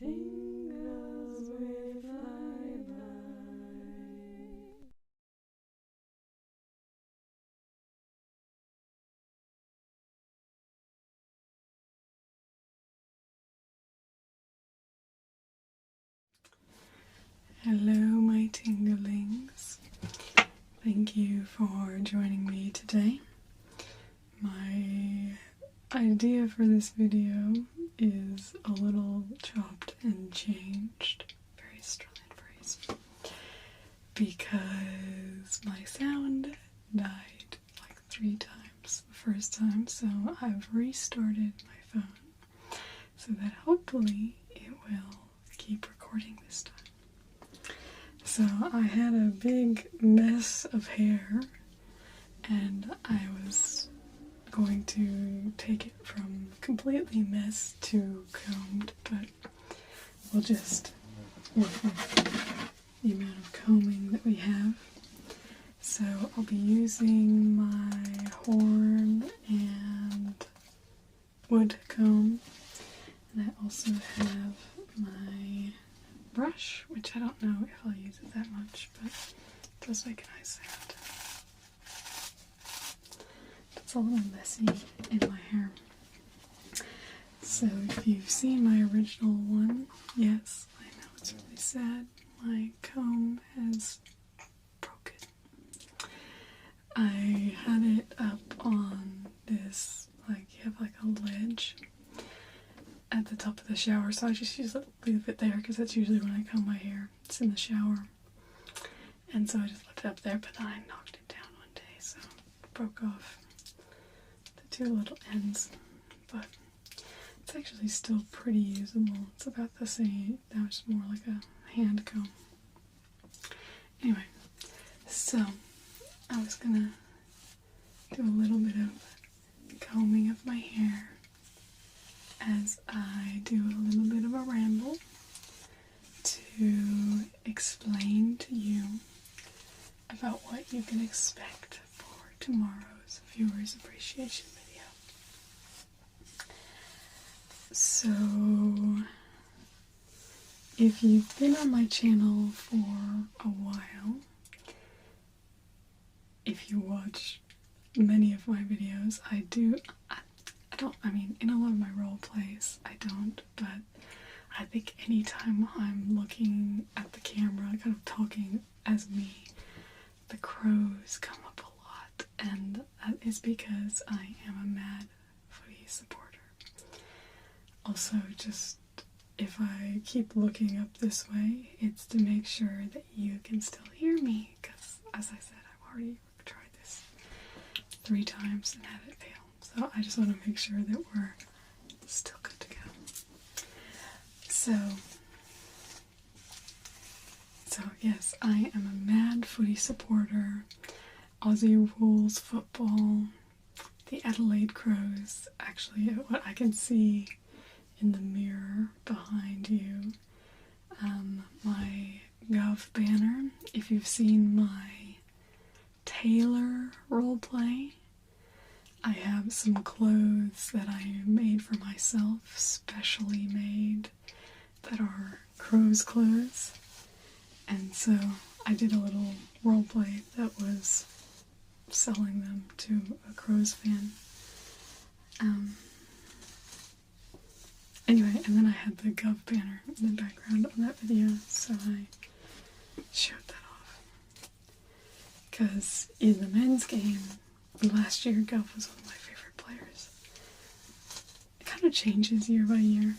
Tingles with Adelaide. Hello, my tinglings. Thank you for joining me today. My idea for this video is a little chopped and changed, very Australian phrase, because my sound died like 3 times the first time, so I've restarted my phone so that hopefully it will keep recording this time. So I had a big mess of hair and I was going to take it from completely messed to combed, but we'll just work with the amount of combing that we have. So I'll be using my horn and wood comb, and I also have my brush, which I don't know if I'll use it that much, but it does make a nice sound. It's a little messy in my hair. So if you've seen my original one, yes, I know it's really sad. My comb has broken. I had it up on this, like, you have like a ledge at the top of the shower, so I just usually leave it there because that's usually when I comb my hair. It's in the shower. And so I just left it up there, but then I knocked it down one day, so it broke off the 2 little ends, but it's actually still pretty usable. It's about the same. That was more like a hand comb. Anyway, so I was gonna do a little bit of combing of my hair as I do a little bit of a ramble to explain to you about what you can expect for tomorrow's viewers appreciation video. So, if you've been on my channel for a while, if you watch many of my videos, in a lot of my role plays, I don't, but I think anytime I'm looking at the camera, kind of talking as me, the crows come up a lot, and that is because I am a mad footy supporter. Also, just if I keep looking up this way, it's to make sure that you can still hear me, because as I said, I've already tried this 3 times and had it fail. So I just want to make sure that we're still good to go. So yes, I am a mad footy supporter. Aussie rules football, the Adelaide Crows. Actually, what I can see in the mirror behind you, my Gov banner. If you've seen my Taylor roleplay, I have some clothes that I made for myself, specially made, that are Crow's clothes. And so I did a little roleplay that was selling them to a Crow's fan. Anyway, and then I had the Gov banner in the background on that video, so I showed that off. Because in the men's game last year, Gov was one of my favorite players. It kind of changes year by year,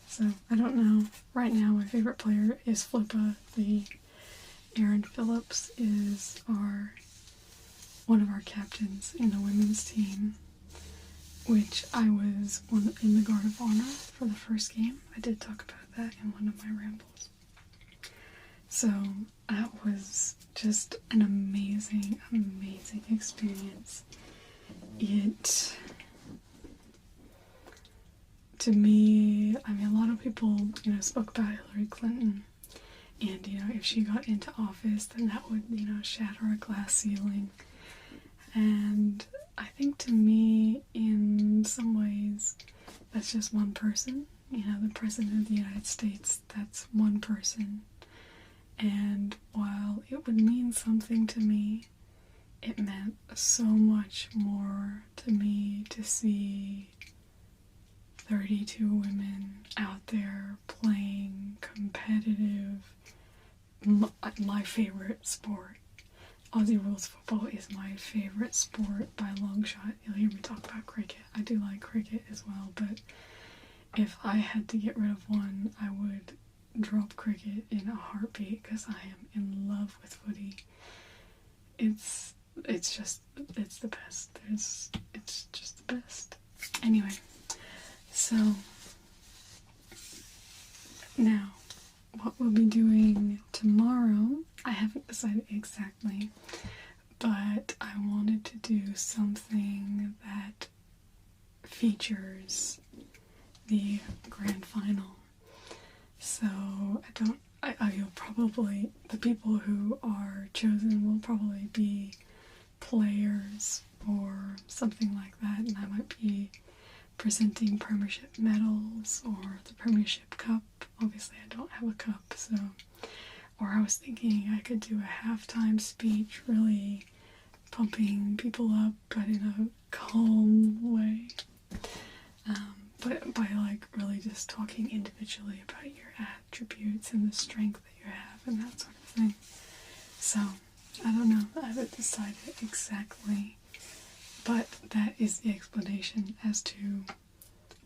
so I don't know. Right now, my favorite player is Flippa. The Aaron Phillips is one of our captains in the women's team, which I was in the Guard of Honor for the first game. I did talk about that in one of my rambles. So that was just an amazing, amazing experience. It, to me, a lot of people, spoke about Hillary Clinton, and, if she got into office, then that would, shatter a glass ceiling. And I think to me, in some ways, that's just one person. the President of the United States, that's one person. And while it would mean something to me, it meant so much more to me to see 32 women out there playing competitive, my favorite sport. Aussie rules football is my favorite sport by a long shot. You'll hear me talk about cricket. I do like cricket as well, but if I had to get rid of one, I would drop cricket in a heartbeat because I am in love with footy. It's the best. It's just the best. Anyway, so now what we'll be doing tomorrow, I haven't decided exactly, but I wanted to do something that features the grand final. So you'll probably, the people who are chosen will probably be players or something like that, and I might be presenting premiership medals or the premiership cup. Obviously I don't have a cup, so, or I was thinking I could do a halftime speech, really pumping people up, but in a calm way. But by really just talking individually about your attributes and the strength that you have and that sort of thing. So, I don't know, I haven't decided exactly, but that is the explanation as to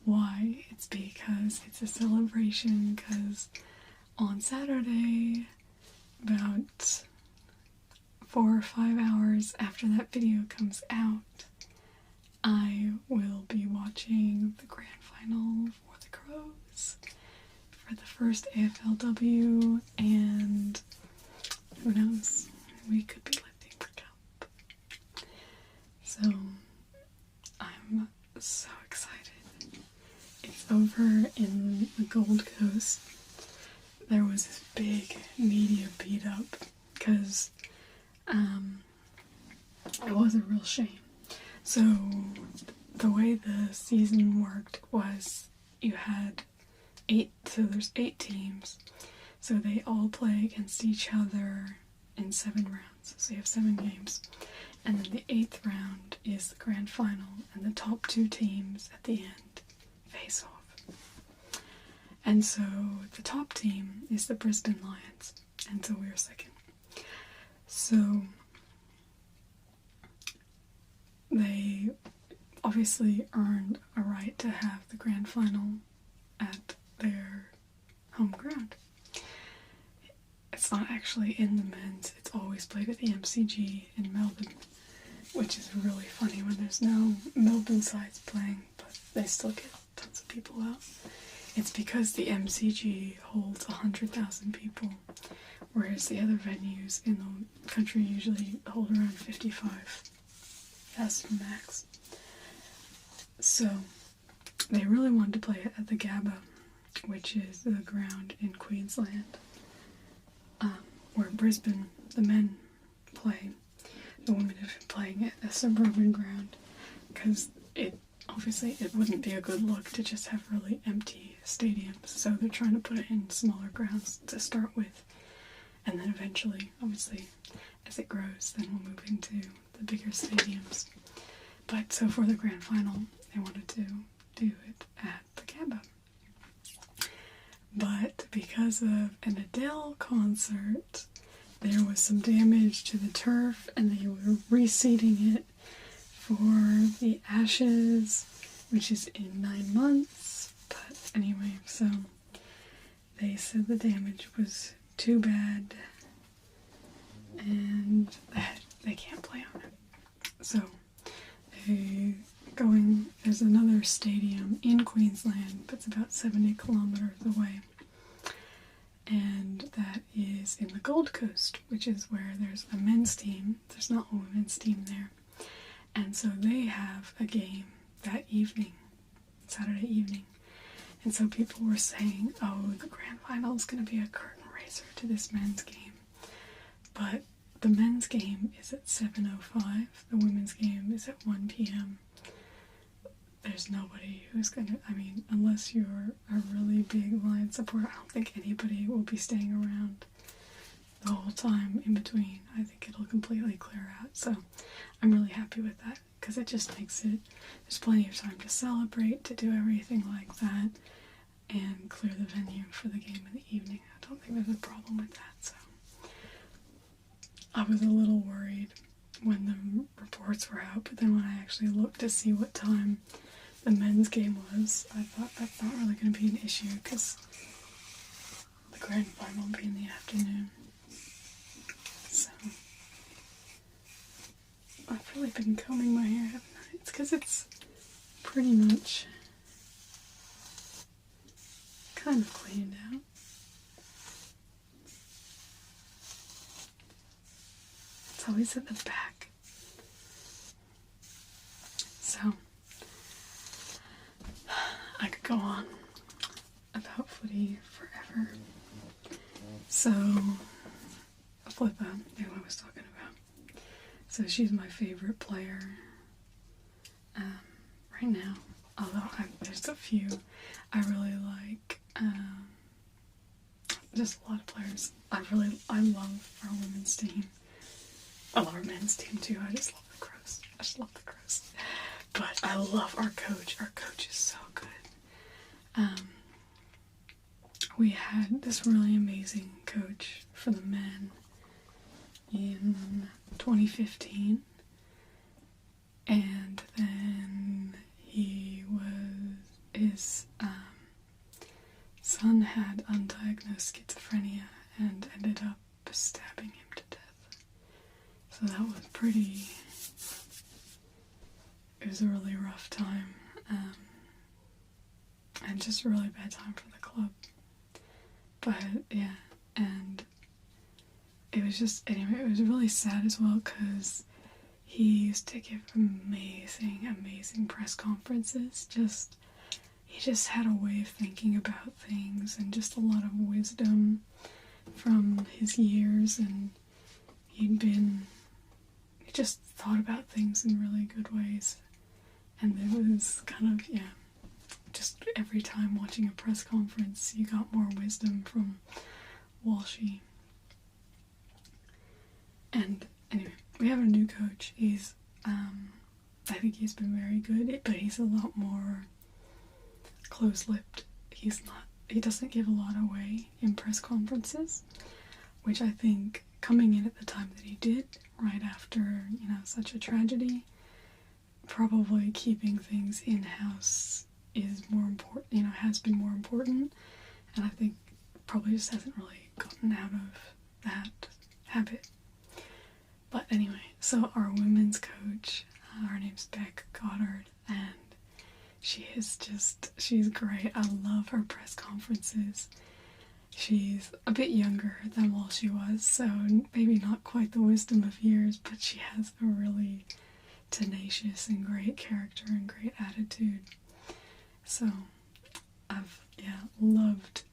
why. It's because it's a celebration, because on Saturday, about 4 or 5 hours after that video comes out, I will be watching the grand final for the Crows for the first AFLW, and who knows, we could be lifting the cup. So I'm so excited. It's over in the Gold Coast. There was this big media beat up because it was a real shame. So the way the season worked was there's 8 teams, so they all play against each other in 7 rounds, so you have 7 games, and then the 8th round is the grand final, and the top 2 teams at the end face off. And so the top team is the Brisbane Lions, and so we were second. So they obviously earned a right to have the grand final at their home ground. It's not actually in the men's, it's always played at the MCG in Melbourne, which is really funny when there's no Melbourne sides playing, but they still get tons of people out. It's because the MCG holds 100,000 people, whereas the other venues in the country usually hold around 55. That's the max. So they really wanted to play it at the Gabba, which is the ground in Queensland, where Brisbane, the men, play. The women have been playing it at a suburban ground, because it wouldn't be a good look to just have really empty stadiums, so they're trying to put it in smaller grounds to start with, and then eventually, obviously, as it grows, then we'll move into the bigger stadiums. But so for the grand final, they wanted to do it at the Gabba. But because of an Adele concert, there was some damage to the turf, and they were reseeding it for the Ashes, which is in 9 months. But anyway, so they said the damage was too bad, and that they can't play on it. So there's another stadium in Queensland, but it's about 70 kilometers away, and that is in the Gold Coast, which is where there's a men's team. There's not a women's team there, and so they have a game that evening, Saturday evening, and so people were saying, oh, the grand final is going to be a curtain raiser to this men's game, but the men's game is at 7:05, the women's game is at 1 p.m. there's nobody who's gonna, I mean, unless you're a really big Lions supporter, I don't think anybody will be staying around the whole time in between. I think it'll completely clear out, so I'm really happy with that, because it just makes it, there's plenty of time to celebrate, to do everything like that, and clear the venue for the game in the evening. I don't think there's a problem with that, so I was a little worried when the reports were out, but then when I actually looked to see what time the men's game was, I thought that's not really going to be an issue, because the grand final will be in the afternoon. So, I've really been combing my hair, haven't I? It's because it's pretty much kind of cleaned out. It's always at the back. So, I could go on about footy forever. So, Flippa, who I was talking about. So she's my favorite player right now. Although there's a few I really like. Just a lot of players. I love our women's team. I love our men's team too. I just love the Crows. But I love our coach. Our coach is so good. We had this really amazing coach for the men in 2015, and then his son had undiagnosed schizophrenia and ended up stabbing him to death. So that was it was a really rough time, and just a really bad time for the club. But yeah, and it was really sad as well, because he used to give amazing press conferences. He just had a way of thinking about things, and just a lot of wisdom from his years, and he just thought about things in really good ways. And it was kind of, just every time watching a press conference, you got more wisdom from Walshy. And anyway, we have a new coach. He's, I think he's been very good, but he's a lot more close-lipped. He doesn't give a lot away in press conferences, which I think, coming in at the time that he did, right after, such a tragedy, probably keeping things in-house is more important, has been more important, and I think probably just hasn't really gotten out of that habit. But anyway, so our women's coach, her name's Beck Goddard, and she's great. I love her press conferences. She's a bit younger than Walshy was, so maybe not quite the wisdom of years, but she has a really tenacious and great character and great attitude. So I've loved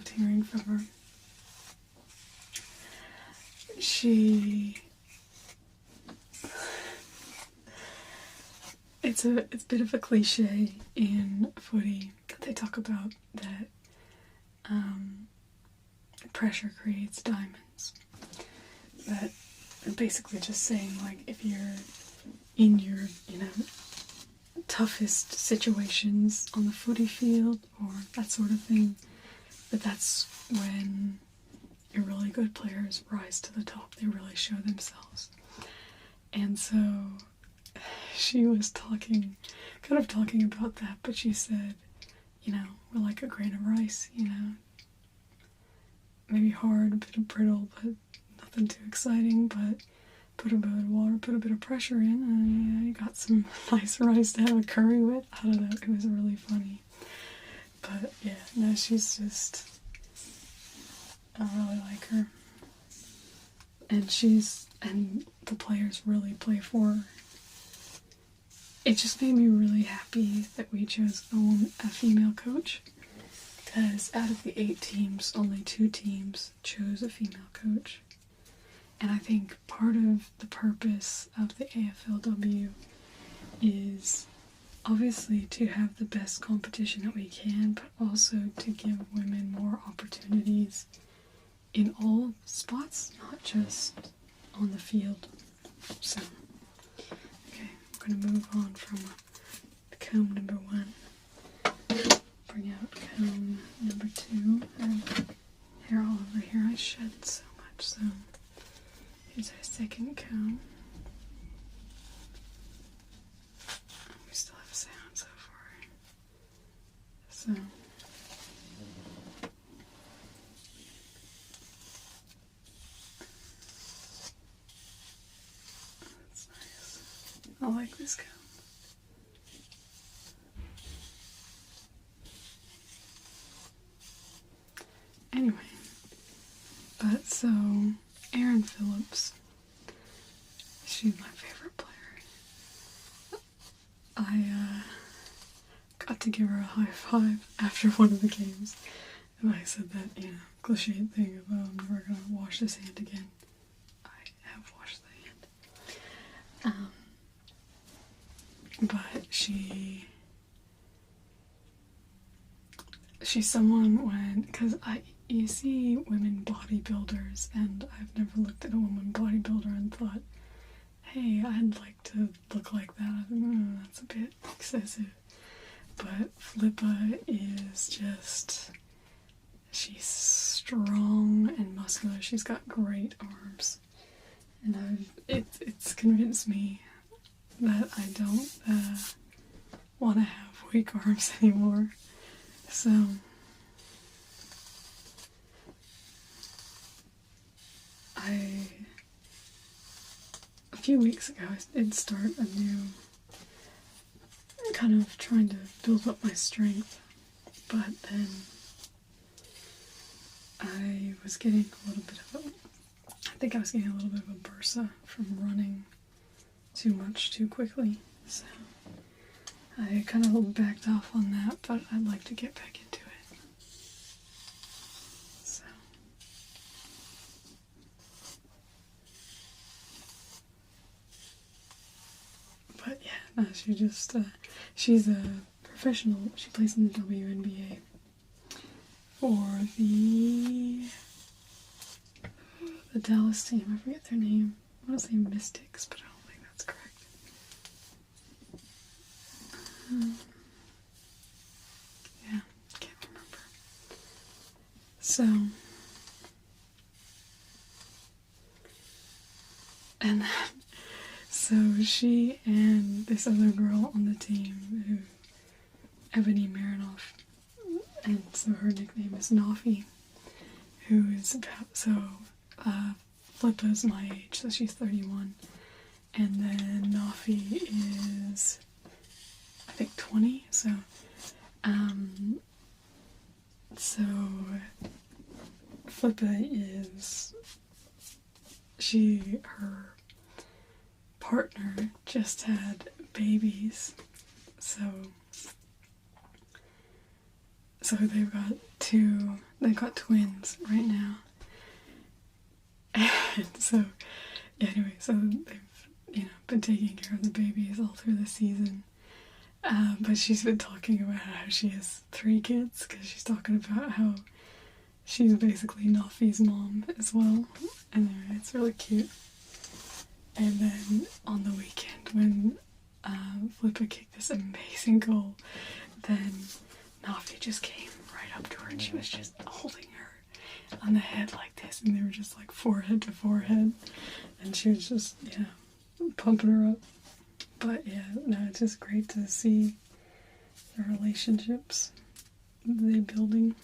hearing from her. It's a bit of a cliche in footy that they talk about that pressure creates diamonds. That basically just saying, like, if you're in your, toughest situations on the footy field or that sort of thing, that's when your really good players rise to the top. They really show themselves. And so she was talking about that, but she said, we're like a grain of rice, maybe hard, a bit of brittle, but nothing too exciting, but put a bit of water, put a bit of pressure in, and you got some nice rice to have a curry with. I don't know, it was really funny. But yeah, no, she's just, I really like her. And the players really play for her. It just made me really happy that we chose a female coach, because out of the 8 teams, only 2 teams chose a female coach. And I think part of the purpose of the AFLW is obviously to have the best competition that we can, but also to give women more opportunities in all spots, not just on the field. So, okay, I'm going to move on from comb number 1. Bring out comb number 2. And hair all over here. I shed so much, so here's our second comb. We still have sound so far. So that's nice. I like this comb. Anyway, but so Erin Phillips, she's my favorite player. I got to give her a high five after one of the games, and I said that, cliche thing of, I'm never gonna wash this hand again. I have washed the hand. But she's someone because you see women bodybuilders, and I've never looked at a woman bodybuilder and thought, hey, I'd like to look like that. I think, that's a bit excessive. But Flippa is just, she's strong and muscular. She's got great arms. And it's convinced me that I don't want to have weak arms anymore. So a few weeks ago I did start a new kind of trying to build up my strength, but then I was getting a little bit of I think I was getting a little bit of a bursa from running too much too quickly, so I kind of backed off on that, but I'd like to get back into it. So but yeah, no, she's a professional. She plays in the WNBA for the Dallas team. I forget their name. I want to say Mystics, but I don't think that's correct. Yeah, can't remember. So, and so she and this other girl on the team, Ebony Marinoff, and so her nickname is Nafi, who is Flippa's my age, so she's 31, and then Nafi is, I think, 20, so Flippa is, her partner just had babies, so they've got twins right now. And so, anyway, so they've, been taking care of the babies all through the season. But she's been talking about how she has 3 kids, because she's talking about how she's basically Nafi's mom as well. And it's really cute. And then on the weekend, when Flippa kicked this amazing goal, then Nafi just came right up to her, and she was just holding her on the head like this, and they were just like forehead to forehead, and she was just, pumping her up. But yeah, no, it's just great to see the relationships they're building.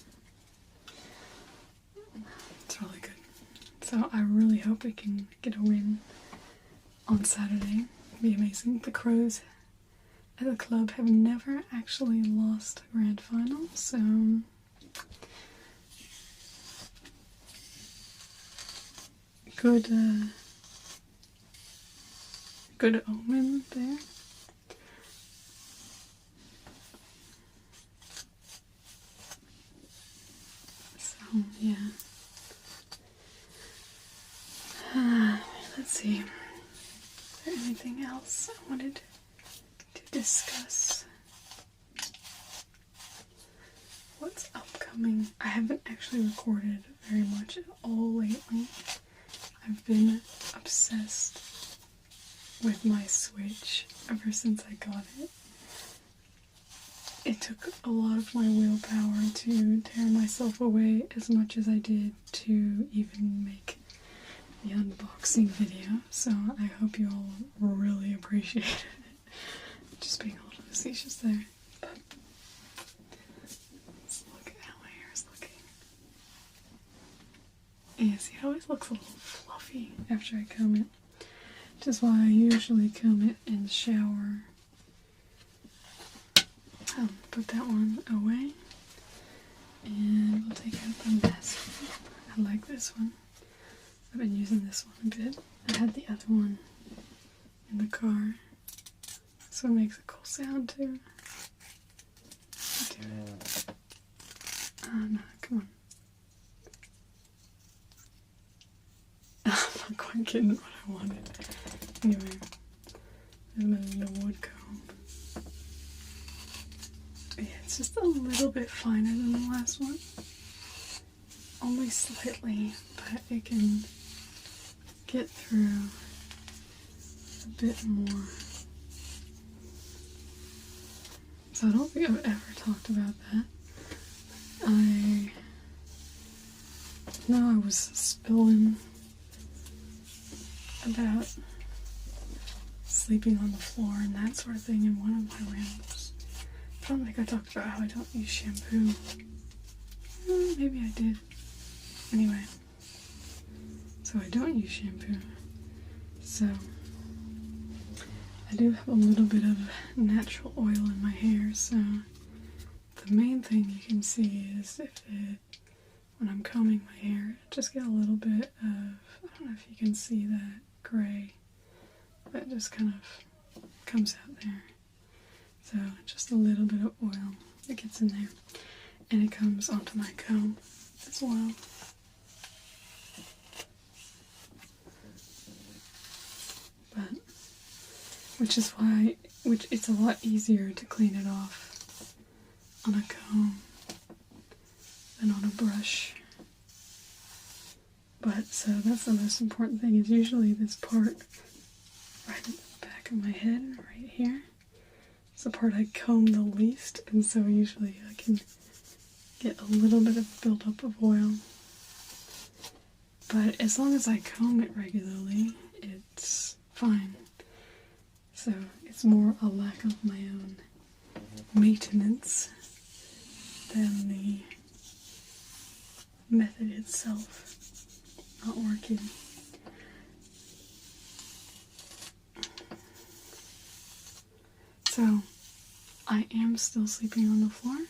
It's really good. So I really hope we can get a win on Saturday. It'd be amazing. The Crows at the club have never actually lost a grand final, so good omen there. So yeah. Let's see. Is there anything else I wanted to discuss what's upcoming. I haven't actually recorded very much at all lately. I've been obsessed with my Switch ever since I got it. It took a lot of my willpower to tear myself away as much as I did to even make the unboxing video, so I hope you all really appreciate it. Just being a little facetious there. But let's look at how my hair is looking. Yeah, see, it always looks a little fluffy after I comb it, which is why I usually comb it in the shower. I'll put that one away, and we'll take out the last one. I like this one. I've been using this one a bit. I had the other one in the car. This one makes a cool sound too. No, come on. I'm not quite getting what I wanted. Anyway, there's my little wood comb. Yeah, it's just a little bit finer than the last one. Only slightly, but it can get through a bit more. So I don't think I've ever talked about that. I know I was spilling about sleeping on the floor and that sort of thing in one of my rambles. I don't think I talked about how I don't use shampoo. Maybe I did. Anyway, so I don't use shampoo. So I do have a little bit of natural oil in my hair, so the main thing you can see is when I'm combing my hair, I just get a little bit of, I don't know if you can see that gray, but it just kind of comes out there. So just a little bit of oil that gets in there, and it comes onto my comb as well. But, which it's a lot easier to clean it off on a comb than on a brush. But, so that's the most important thing, is usually this part right at the back of my head, right here. It's the part I comb the least, and so usually I can get a little bit of buildup of oil. But as long as I comb it regularly, it's fine. So it's more a lack of my own maintenance than the method itself not working. So I am still sleeping on the floor.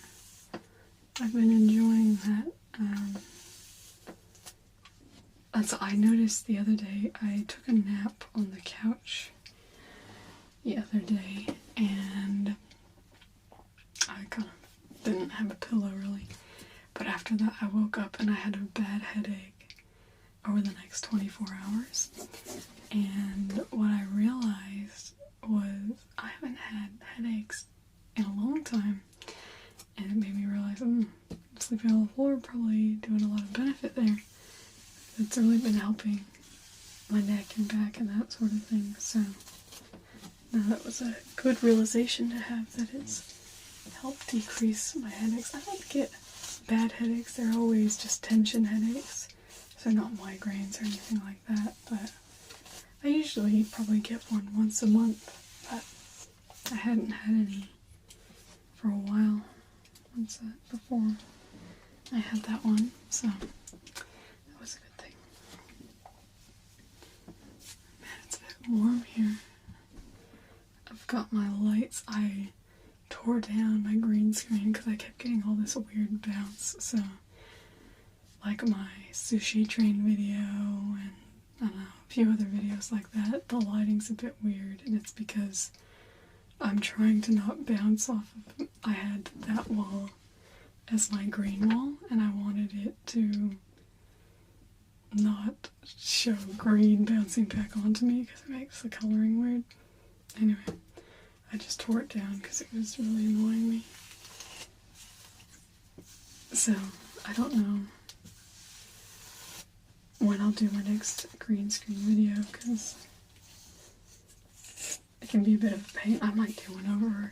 I've been enjoying that. I noticed the other day I took a nap on the couch the other day, and I kind of didn't have a pillow really. But after that I woke up and I had a bad headache over the next 24 hours. And what I realized was I haven't had headaches in a long time. And it made me realize, sleeping on the floor, probably doing a lot of benefit there. It's really been helping my neck and back and that sort of thing. So, no, that was a good realization to have, that it's helped decrease my headaches. I don't get bad headaches, they're always just tension headaches. So not migraines or anything like that, but I usually probably get one once a month, but I hadn't had any for a while before I had that one, so that was a good thing. Man, it's a bit warm here. I've got my lights. I tore down my green screen because I kept getting all this weird bounce, so like my sushi train video and I don't know, a few other videos like that, the lighting's a bit weird, and it's because I'm trying to not bounce off of, I had that wall as my green wall, and I wanted it to not show green bouncing back onto me because it makes the coloring weird. Anyway, I just tore it down because it was really annoying me. So, I don't know when I'll do my next green screen video, because it can be a bit of a pain. I might do one over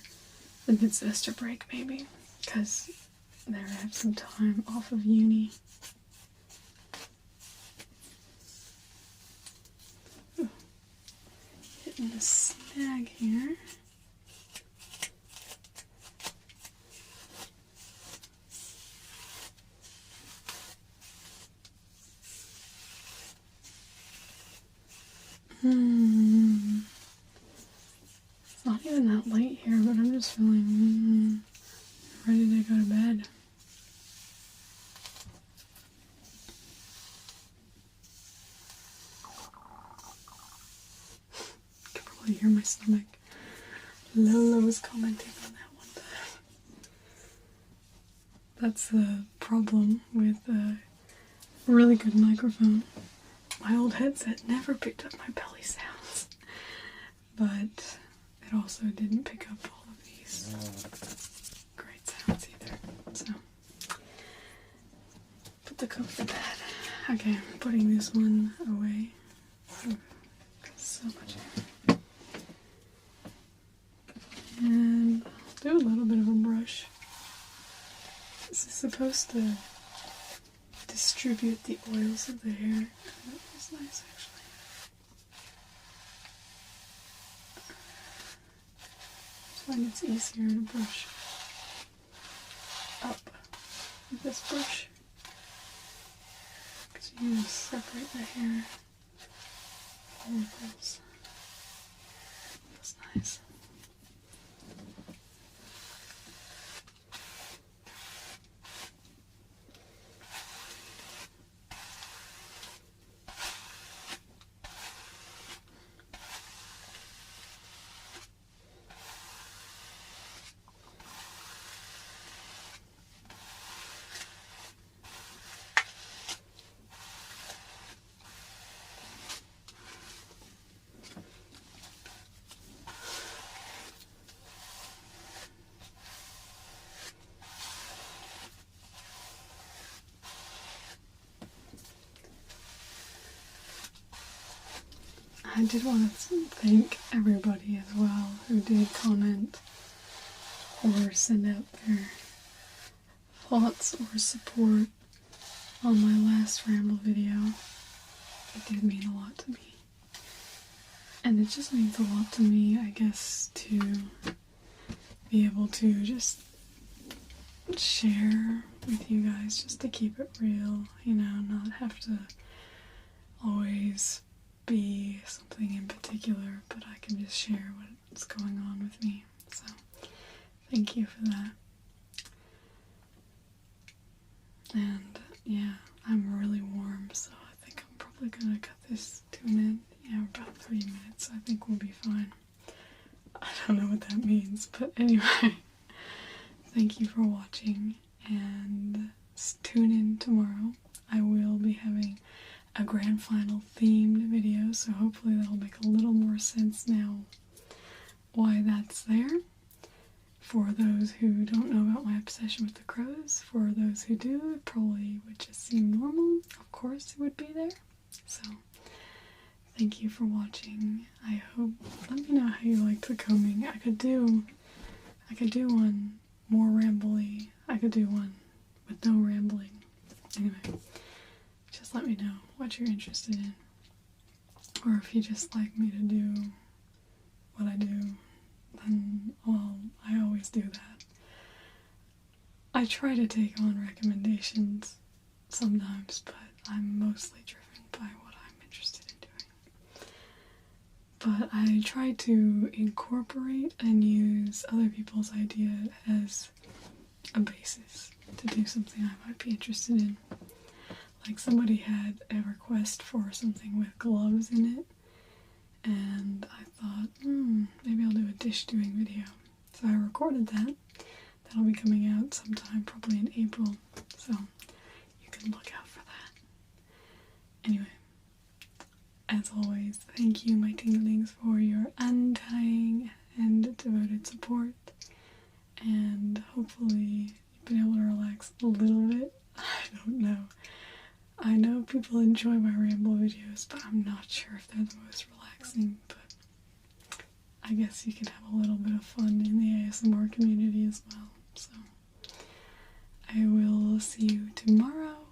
the mid-semester break, maybe, because there I have some time off of uni. Ooh. Hitting the snag here. It's not even that late here, but I'm just feeling ready to go to bed. You can probably hear my stomach. Lola was commenting on that one time. That's the problem with a really good microphone. My old headset never picked up my belly sounds, but it also didn't pick up all of these great sounds either. So, put the coat to bed. Okay, I'm putting this one away. Ooh, so much hair. And I'll do a little bit of a brush. This is supposed to distribute the oils of the hair. That was nice, actually. I find it's easier to brush up with this brush, because you separate the hair follicles. That's nice. I did want to thank everybody as well who did comment or send out their thoughts or support on my last Ramble video. It did mean a lot to me. And it just means a lot to me, I guess, to be able to just share with you guys, just to keep it real, you know, not have to always be something in particular, but I can just share what's going on with me. So, thank you for that. And yeah, I'm really warm, so I think I'm probably gonna cut this to an end. Yeah, about 3 minutes. I think we'll be fine. I don't know what that means, but anyway, thank you for watching, and tune in tomorrow. I will be having a grand final themed video, so hopefully that'll make a little more sense now why that's there. For those who don't know about my obsession with the crows, for those who do, it probably would just seem normal. Of course it would be there. So, thank you for watching. I hope, let me know how you liked the combing. I could do one more rambly. I could do one with no rambling. Anyway, just let me know what you're interested in. Or if you just like me to do what I do, then, well, I always do that. I try to take on recommendations sometimes, but I'm mostly driven by what I'm interested in doing. But I try to incorporate and use other people's ideas as a basis to do something I might be interested in. Like, somebody had a request for something with gloves in it, and I thought, maybe I'll do a dish doing video. So I recorded that. That'll be coming out sometime, probably in April, so you can look out for that. Anyway, as always, thank you, my tinglings, for your undying and devoted people enjoy my ramble videos, but I'm not sure if they're the most relaxing, but I guess you can have a little bit of fun in the ASMR community as well. So I will see you tomorrow